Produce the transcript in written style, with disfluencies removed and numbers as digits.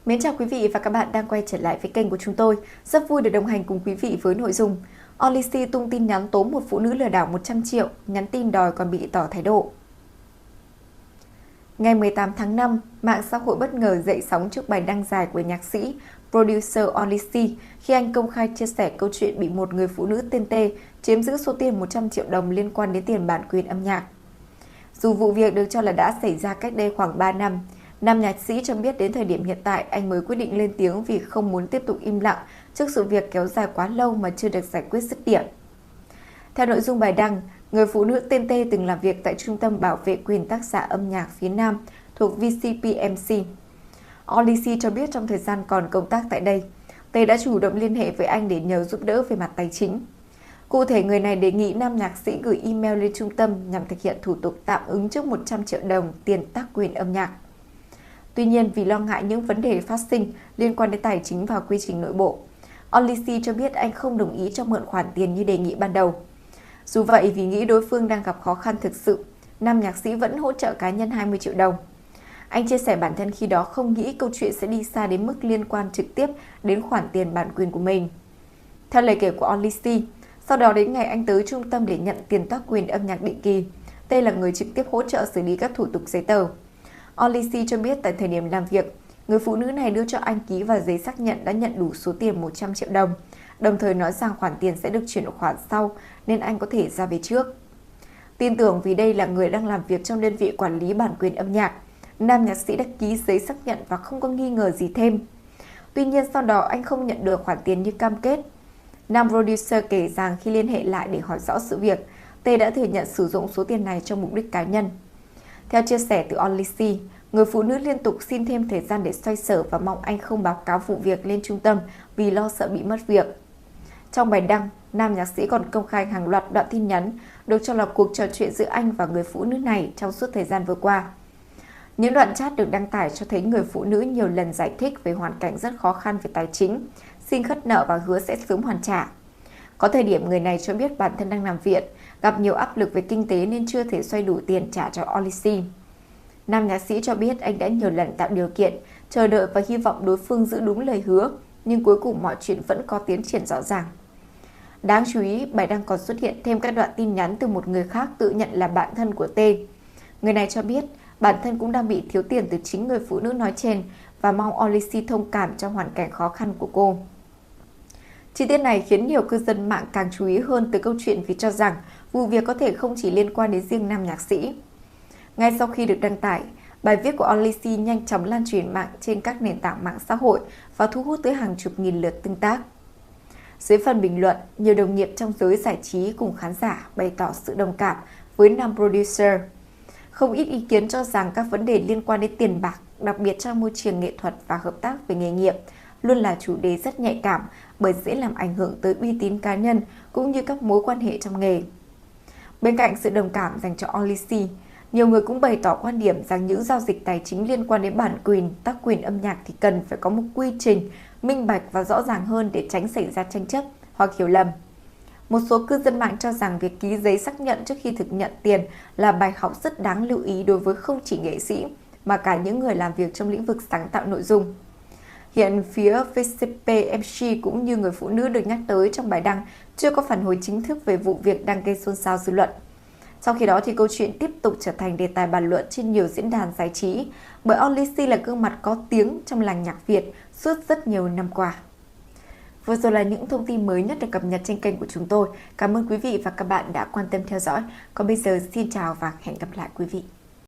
Mến chào quý vị và các bạn đang quay trở lại với kênh của chúng tôi. Rất vui được đồng hành cùng quý vị với nội dung Olicy tung tin nhắn tố một phụ nữ lừa đảo 100 triệu, nhắn tin đòi còn bị tỏ thái độ. Ngày 18 tháng 5, mạng xã hội bất ngờ dậy sóng trước bài đăng dài của nhạc sĩ, producer Olicy khi anh công khai chia sẻ câu chuyện bị một người phụ nữ tên T chiếm giữ số tiền 100 triệu đồng liên quan đến tiền bản quyền âm nhạc. Dù vụ việc được cho là đã xảy ra cách đây khoảng 3 năm, nam nhạc sĩ cho biết đến thời điểm hiện tại anh mới quyết định lên tiếng vì không muốn tiếp tục im lặng trước sự việc kéo dài quá lâu mà chưa được giải quyết dứt điểm. Theo nội dung bài đăng, người phụ nữ tên T từng làm việc tại Trung tâm Bảo vệ quyền tác giả âm nhạc phía Nam thuộc VCPMC. Olicy cho biết trong thời gian còn công tác tại đây, T đã chủ động liên hệ với anh để nhờ giúp đỡ về mặt tài chính. Cụ thể, người này đề nghị nam nhạc sĩ gửi email lên trung tâm nhằm thực hiện thủ tục tạm ứng trước 100 triệu đồng tiền tác quyền âm nhạc. Tuy nhiên, vì lo ngại những vấn đề phát sinh liên quan đến tài chính và quy trình nội bộ, Olicy cho biết anh không đồng ý cho mượn khoản tiền như đề nghị ban đầu. Dù vậy, vì nghĩ đối phương đang gặp khó khăn thực sự, nam nhạc sĩ vẫn hỗ trợ cá nhân 20 triệu đồng. Anh chia sẻ bản thân khi đó không nghĩ câu chuyện sẽ đi xa đến mức liên quan trực tiếp đến khoản tiền bản quyền của mình. Theo lời kể của Olicy, sau đó đến ngày anh tới trung tâm để nhận tiền tác quyền âm nhạc định kỳ, T là người trực tiếp hỗ trợ xử lý các thủ tục giấy tờ. Olicy cho biết tại thời điểm làm việc, người phụ nữ này đưa cho anh ký vào giấy xác nhận đã nhận đủ số tiền 100 triệu đồng, đồng thời nói rằng khoản tiền sẽ được chuyển khoản sau nên anh có thể ra về trước. Tin tưởng vì đây là người đang làm việc trong đơn vị quản lý bản quyền âm nhạc, nam nhạc sĩ đã ký giấy xác nhận và không có nghi ngờ gì thêm. Tuy nhiên sau đó anh không nhận được khoản tiền như cam kết. Nam producer kể rằng khi liên hệ lại để hỏi rõ sự việc, T đã thừa nhận sử dụng số tiền này cho mục đích cá nhân. Theo chia sẻ từ Olicy, người phụ nữ liên tục xin thêm thời gian để xoay sở và mong anh không báo cáo vụ việc lên trung tâm vì lo sợ bị mất việc. Trong bài đăng, nam nhạc sĩ còn công khai hàng loạt đoạn tin nhắn được cho là cuộc trò chuyện giữa anh và người phụ nữ này trong suốt thời gian vừa qua. Những đoạn chat được đăng tải cho thấy người phụ nữ nhiều lần giải thích về hoàn cảnh rất khó khăn về tài chính, xin khất nợ và hứa sẽ sớm hoàn trả. Có thời điểm người này cho biết bản thân đang nằm viện, gặp nhiều áp lực về kinh tế nên chưa thể xoay đủ tiền trả cho Olicy. Nam nhạc sĩ cho biết anh đã nhiều lần tạo điều kiện, chờ đợi và hy vọng đối phương giữ đúng lời hứa, nhưng cuối cùng mọi chuyện vẫn có tiến triển rõ ràng. Đáng chú ý, bài đăng còn xuất hiện thêm các đoạn tin nhắn từ một người khác tự nhận là bạn thân của T. Người này cho biết bản thân cũng đang bị thiếu tiền từ chính người phụ nữ nói trên và mong Olicy thông cảm cho hoàn cảnh khó khăn của cô. Chi tiết này khiến nhiều cư dân mạng càng chú ý hơn tới câu chuyện vì cho rằng vụ việc có thể không chỉ liên quan đến riêng nam nhạc sĩ. Ngay sau khi được đăng tải, bài viết của Olicy nhanh chóng lan truyền mạng trên các nền tảng mạng xã hội và thu hút tới hàng chục nghìn lượt tương tác. Dưới phần bình luận, nhiều đồng nghiệp trong giới giải trí cùng khán giả bày tỏ sự đồng cảm với nam producer. Không ít ý kiến cho rằng các vấn đề liên quan đến tiền bạc, đặc biệt trong môi trường nghệ thuật và hợp tác về nghề nghiệp, luôn là chủ đề rất nhạy cảm bởi dễ làm ảnh hưởng tới uy tín cá nhân cũng như các mối quan hệ trong nghề. Bên cạnh sự đồng cảm dành cho Olicy, nhiều người cũng bày tỏ quan điểm rằng những giao dịch tài chính liên quan đến bản quyền, tác quyền âm nhạc thì cần phải có một quy trình minh bạch và rõ ràng hơn để tránh xảy ra tranh chấp hoặc hiểu lầm. Một số cư dân mạng cho rằng việc ký giấy xác nhận trước khi thực nhận tiền là bài học rất đáng lưu ý đối với không chỉ nghệ sĩ mà cả những người làm việc trong lĩnh vực sáng tạo nội dung. Hiện phía VCPMC cũng như người phụ nữ được nhắc tới trong bài đăng chưa có phản hồi chính thức về vụ việc đang gây xôn xao dư luận. Trong khi đó thì câu chuyện tiếp tục trở thành đề tài bàn luận trên nhiều diễn đàn giải trí bởi Olicy là gương mặt có tiếng trong làng nhạc Việt suốt rất nhiều năm qua. Vừa rồi là những thông tin mới nhất được cập nhật trên kênh của chúng tôi. Cảm ơn quý vị và các bạn đã quan tâm theo dõi. Còn bây giờ xin chào và hẹn gặp lại quý vị.